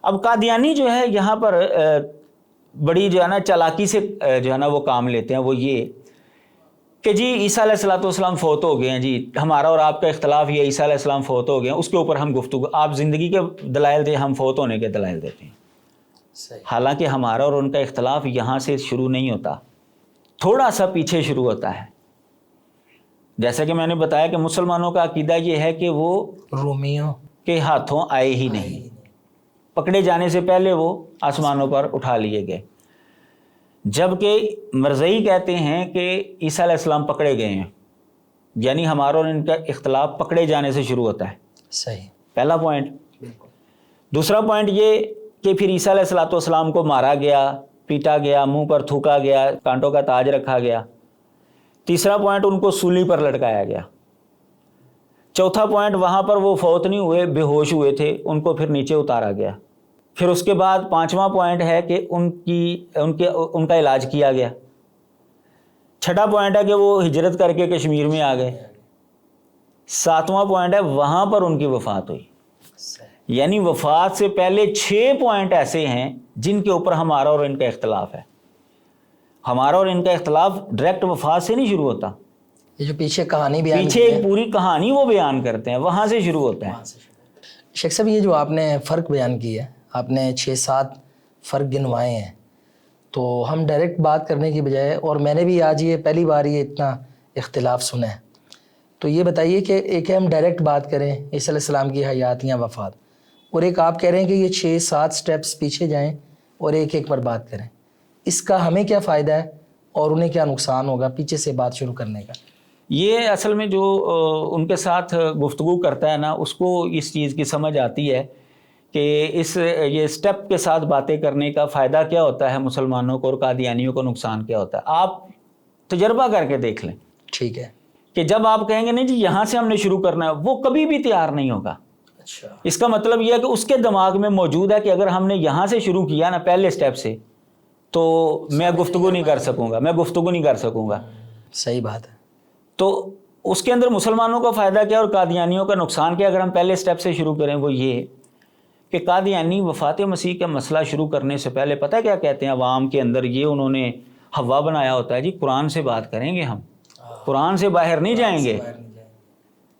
اب قادیانی جو ہے یہاں پر بڑی جو ہے نا چالاکی سے جو ہے نا وہ کام لیتے ہیں، وہ یہ کہ جی عیسیٰ علیہ الصلوۃ والسلام فوت ہو گئے ہیں، جی ہمارا اور آپ کا اختلاف یہ عیسیٰ علیہ السلام فوت ہو گئے ہیں، اس کے اوپر ہم گفتگو، آپ زندگی کے دلائل دیں، ہم فوت ہونے کے دلائل دیتے ہیں۔ حالانکہ ہمارا اور ان کا اختلاف یہاں سے شروع نہیں ہوتا، تھوڑا سا پیچھے شروع ہوتا ہے۔ جیسا کہ میں نے بتایا کہ مسلمانوں کا عقیدہ یہ ہے کہ وہ رومیوں کے ہاتھوں آئے ہی نہیں، پکڑے جانے سے پہلے وہ آسمانوں پر اٹھا لیے گئے، جبکہ مرزئی کہتے ہیں کہ عیسیٰ علیہ السلام پکڑے گئے ہیں، یعنی ہمارا اور ان کا اختلاف پکڑے جانے سے شروع ہوتا ہے۔ صحیح، پہلا پوائنٹ۔ دوسرا پوائنٹ یہ کہ پھر عیسیٰ علیہ الصلوۃ والسلام کو مارا گیا، پیٹا گیا، منہ پر تھوکا گیا، کانٹوں کا تاج رکھا گیا۔ تیسرا پوائنٹ، ان کو سولی پر لٹکایا گیا۔ چوتھا پوائنٹ، وہاں پر وہ فوت نہیں ہوئے، بے ہوش ہوئے تھے، ان کو پھر نیچے اتارا گیا۔ پھر اس کے بعد پانچواں پوائنٹ ہے کہ ان کا علاج کیا گیا۔ چھٹا پوائنٹ ہے کہ وہ ہجرت کر کے کشمیر میں آ گئے۔ ساتواں پوائنٹ ہے وہاں پر ان کی وفات ہوئی۔ یعنی وفات سے پہلے 6 پوائنٹ ایسے ہیں جن کے اوپر ہمارا اور ان کا اختلاف ہے۔ ہمارا اور ان کا اختلاف ڈائریکٹ وفات سے نہیں شروع ہوتا، یہ جو پیچھے کہانی بیان پیچھے ایک پوری کہانی وہ بیان کرتے ہیں، وہاں سے شروع ہوتا ہے۔ شیخ صاحب یہ جو آپ نے فرق بیان کی ہے، آپ نے 6-7 فرق گنوائے ہیں، تو ہم ڈائریکٹ بات کرنے کی بجائے، اور میں نے بھی آج یہ پہلی بار یہ اتنا اختلاف سنا ہے، تو یہ بتائیے کہ ایک ہے ہم ڈائریکٹ بات کریں عیسیٰ علیہ السلام کی حیات یا وفات، اور ایک آپ کہہ رہے ہیں کہ یہ 6-7 سٹیپس پیچھے جائیں اور ایک ایک پر بات کریں، اس کا ہمیں کیا فائدہ ہے اور انہیں کیا نقصان ہوگا پیچھے سے بات شروع کرنے کا؟ یہ اصل میں جو ان کے ساتھ گفتگو کرتا ہے نا، اس کو اس چیز کی سمجھ آتی ہے کہ یہ سٹیپ کے ساتھ باتیں کرنے کا فائدہ کیا ہوتا ہے مسلمانوں کو اور قادیانیوں کو نقصان کیا ہوتا ہے۔ آپ تجربہ کر کے دیکھ لیں، ٹھیک ہے، کہ جب آپ کہیں گے نہیں جی یہاں سے ہم نے شروع کرنا ہے، وہ کبھی بھی تیار نہیں ہوگا۔ اچھا، اس کا مطلب یہ ہے کہ اس کے دماغ میں موجود ہے کہ اگر ہم نے یہاں سے شروع کیا نا پہلے سٹیپ سے، تو میں گفتگو نہیں کر سکوں گا، صحیح بات ہے۔ تو اس کے اندر مسلمانوں کا فائدہ کیا اور قادیانیوں کا نقصان کیا؟ اگر ہم پہلے سٹیپ سے شروع کریں، وہ یہ کہ قادیانی وفات مسیح کا مسئلہ شروع کرنے سے پہلے پتہ کیا کہتے ہیں عوام کے اندر؟ یہ انہوں نے حوا بنایا ہوتا ہے، جی قرآن سے بات کریں گے، ہم قرآن سے باہر نہیں جائیں گے۔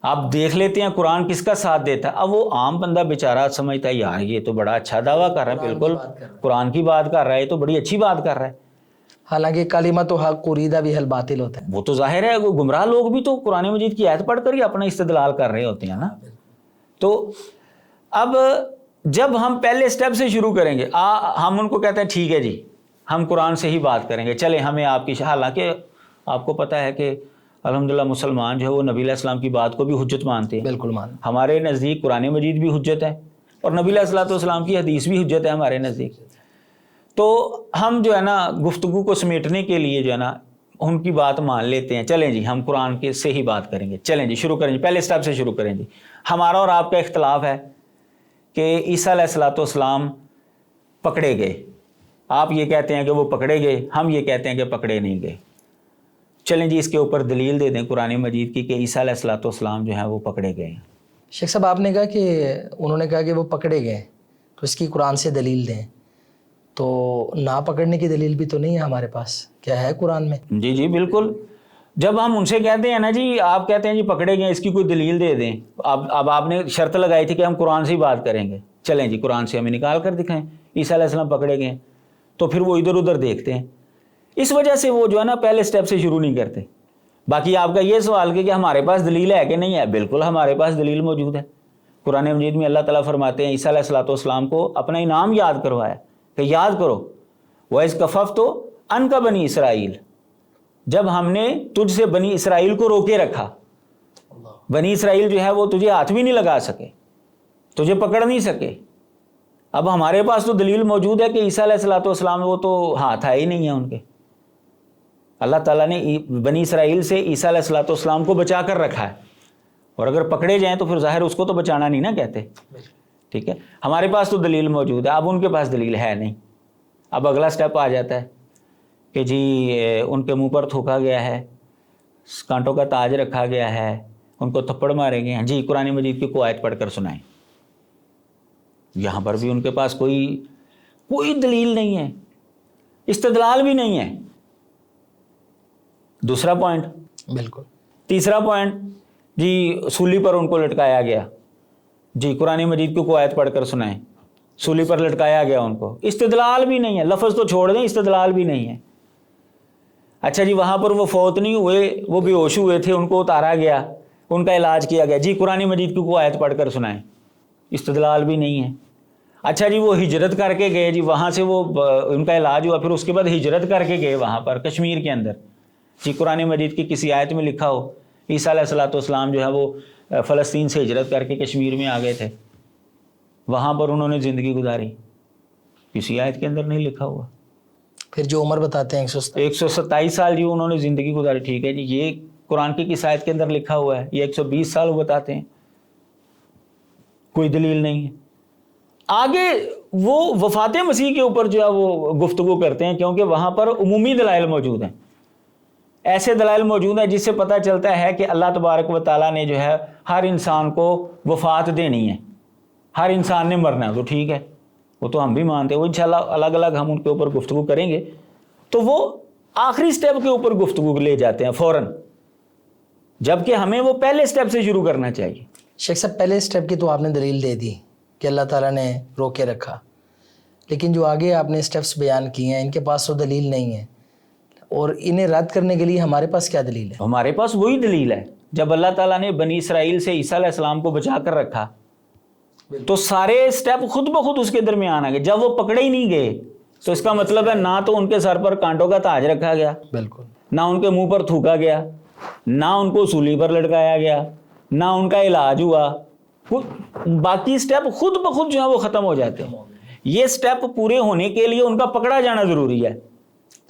آپ دیکھ لیتے ہیں قرآن کس کا ساتھ دیتا ہے۔ اب وہ عام بندہ بیچارہ سمجھتا ہے یار یہ تو بڑا اچھا دعویٰ کر رہا ہے، بالکل قرآن کی بات کر رہا ہے، یہ تو بڑی اچھی بات کر رہا ہے۔ حالانکہ کلمۃ حق اریدہ بھی حل باطل ہوتا ہے۔ وہ تو ظاہر ہے، وہ گمراہ لوگ بھی تو قرآن مجید کی آیت پڑھ کر ہی اپنا استدلال کر رہے ہوتے ہیں نا۔ تو اب جب ہم پہلے سٹیپ سے شروع کریں گے، ہم ان کو کہتے ہیں ٹھیک ہے جی ہم قرآن سے ہی بات کریں گے، چلیں ہمیں آپ کی، حالانکہ آپ کو پتہ ہے کہ الحمدللہ مسلمان جو ہے وہ نبی علیہ السلام کی بات کو بھی حجت مانتے ہیں۔ بالکل ہمارے نزدیک قرآن مجید بھی حجت ہے اور نبی علیہ السلام کی حدیث بھی حجت ہے ہمارے نزدیک۔ تو ہم جو ہے نا گفتگو کو سمیٹنے کے لیے جو ہے نا ان کی بات مان لیتے ہیں، چلیں جی ہم قرآن کے سے ہی بات کریں گے، چلیں جی شروع کریں جی، پہلے سٹیپ سے شروع کریں جی۔ ہمارا اور آپ کا اختلاف ہے کہ عیسیٰ علیہ الصلوۃ والسلام پکڑے گئے، آپ یہ کہتے ہیں کہ وہ پکڑے گئے، ہم یہ کہتے ہیں کہ پکڑے نہیں گئے۔ چلیں جی اس کے اوپر دلیل دے دیں قرآن مجید کی کہ عیسیٰ علیہ الصلوۃ والسلام جو ہیں وہ پکڑے گئے ہیں۔ شیخ صاحب آپ نے کہا کہ انہوں نے کہا کہ وہ پکڑے گئے، تو اس کی قرآن سے دلیل دیں، تو نہ پکڑنے کی دلیل بھی تو نہیں ہے ہمارے پاس، کیا ہے قرآن میں؟ جی بالکل، جب ہم ان سے کہتے ہیں نا جی آپ کہتے ہیں جی پکڑے گئے، اس کی کوئی دلیل دے دیں، اب آپ نے شرط لگائی تھی کہ ہم قرآن سے ہی بات کریں گے، چلیں جی قرآن سے ہمیں نکال کر دکھائیں عیسیٰ علیہ السلام پکڑے گئے، تو پھر وہ ادھر ادھر دیکھتے ہیں، اس وجہ سے وہ جو ہے نا پہلے سٹیپ سے شروع نہیں کرتے۔ باقی آپ کا یہ سوال کہ ہمارے پاس دلیل ہے کہ نہیں ہے، بالکل ہمارے پاس دلیل موجود ہے۔ قرآن مجید میں اللہ تعالیٰ فرماتے ہیں عیسیٰ علیہ الصلوۃ والسلام کو اپنا انعام یاد کروایا کہ یاد کرو وَإِذْ كَفَفْتُ عَنْكَ بنی اسرائیل، جب ہم نے تجھ سے بنی اسرائیل کو روکے رکھا، بنی اسرائیل جو ہے وہ تجھے ہاتھ بھی نہیں لگا سکے، تجھے پکڑ نہیں سکے۔ اب ہمارے پاس تو دلیل موجود ہے کہ عیسیٰ علیہ الصلوۃ والسلام وہ تو ہاتھ آئے ہی نہیں ہیں ان کے، اللہ تعالیٰ نے بنی اسرائیل سے عیسیٰ علیہ الصلوۃ والسلام کو بچا کر رکھا ہے، اور اگر پکڑے جائیں تو پھر ظاہر اس کو تو بچانا نہیں نا کہتے، ٹھیک ہے۔ ہمارے پاس تو دلیل موجود ہے، اب ان کے پاس دلیل ہے نہیں۔ اب اگلا سٹیپ آ جاتا ہے کہ جی ان کے منہ پر تھوکا گیا ہے، کانٹوں کا تاج رکھا گیا ہے، ان کو تھپڑ مارے گئے ہیں، جی قرآن مجید کی کوئی آیت پڑھ کر سنائیں۔ یہاں پر بھی ان کے پاس کوئی دلیل نہیں ہے, استدلال بھی نہیں ہے. دوسرا پوائنٹ. بالکل. تیسرا پوائنٹ, جی سولی پر ان کو لٹکایا گیا. جی قرآن مجید کو کوئی آیت پڑھ کر سنائیں. سولی پر لٹکایا گیا ان کو, استدلال بھی نہیں ہے, لفظ تو چھوڑ دیں, استدلال بھی نہیں ہے. اچھا جی وہاں پر وہ فوت نہیں ہوئے, وہ بے ہوش ہوئے تھے, ان کو اتارا گیا, ان کا علاج کیا گیا. جی قرآن مجید کی کوئی آیت پڑھ کر سنائیں, استدلال بھی نہیں ہے. اچھا جی وہ ہجرت کر کے گئے, جی وہاں سے وہ ان کا علاج ہوا, پھر اس کے بعد ہجرت کر کے گئے وہاں پر کشمیر کے اندر. جی قرآن مجید کی کسی آیت میں لکھا ہو عیسیٰ علیہ السلام جو ہے وہ فلسطین سے ہجرت کر کے کشمیر میں آ گئے تھے, وہاں پر انہوں نے زندگی گزاری, کسی آیت کے اندر نہیں لکھا ہوا. پھر جو عمر بتاتے ہیں 127 سال جی انہوں نے زندگی گزاری. ٹھیک ہے جی, یہ قرآن کی کس آیت کے اندر لکھا ہوا ہے؟ یہ 120 سال وہ بتاتے ہیں, کوئی دلیل نہیں ہے. آگے وہ وفات مسیح کے اوپر جو ہے وہ گفتگو کرتے ہیں, کیونکہ وہاں پر عمومی دلائل موجود ہیں, ایسے دلائل موجود ہیں جس سے پتہ چلتا ہے کہ اللہ تبارک و تعالیٰ نے جو ہے ہر انسان کو وفات دینی ہے, ہر انسان نے مرنا ہے. تو ٹھیک ہے, وہ تو ہم بھی مانتے ہیں, وہ انشاءاللہ الگ الگ ہم ان کے اوپر گفتگو کریں گے. تو وہ آخری سٹیپ کے اوپر گفتگو لے جاتے ہیں فوراً, جبکہ ہمیں وہ پہلے سٹیپ سے شروع کرنا چاہیے. شیخ صاحب پہلے سٹیپ کی تو آپ نے دلیل دے دی کہ اللہ تعالیٰ نے روکے رکھا, لیکن جو آگے آپ نے سٹیپس بیان کیے ہیں ان کے پاس تو دلیل نہیں ہے, اور انہیں رد کرنے کے لیے ہمارے پاس کیا دلیل ہے؟ ہمارے پاس وہی دلیل ہے, جب اللہ تعالیٰ نے بنی اسرائیل سے عیسیٰ علیہ السلام کو بچا کر رکھا تو سارے سٹیپ خود بخود اس کے درمیان آ گئے. جب وہ پکڑے ہی نہیں گئے تو اس کا مطلب ہے نہ تو ان کے سر پر کانٹوں کا تاج رکھا گیا, بالکل, نہ ان کے منہ پر تھوکا گیا, نہ ان کو سولی پر لٹکایا گیا, نہ ان کا علاج ہوا. باقی سٹیپ خود بخود جو ہے وہ ختم ہو جاتے ہیں. یہ سٹیپ پورے ہونے کے لیے ان کا پکڑا جانا ضروری ہے.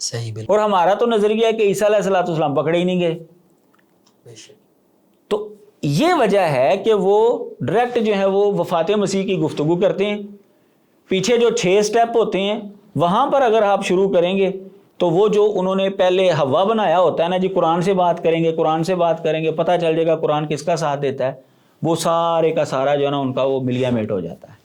صحیح, بالکل. اور ہمارا تو نظریہ ہے کہ عیسیٰ علیہ السلام پکڑے ہی نہیں گئے. تو یہ وجہ ہے کہ وہ ڈائریکٹ جو ہے وہ وفات مسیح کی گفتگو کرتے ہیں. پیچھے جو 6 سٹیپ ہوتے ہیں وہاں پر اگر آپ شروع کریں گے تو وہ جو انہوں نے پہلے ہوا بنایا ہوتا ہے نا, جی قرآن سے بات کریں گے, قرآن سے بات کریں گے, پتہ چل جائے گا قرآن کس کا ساتھ دیتا ہے, وہ سارے کا سارا جو ہے نا ان کا وہ ملیا میٹ ہو جاتا ہے.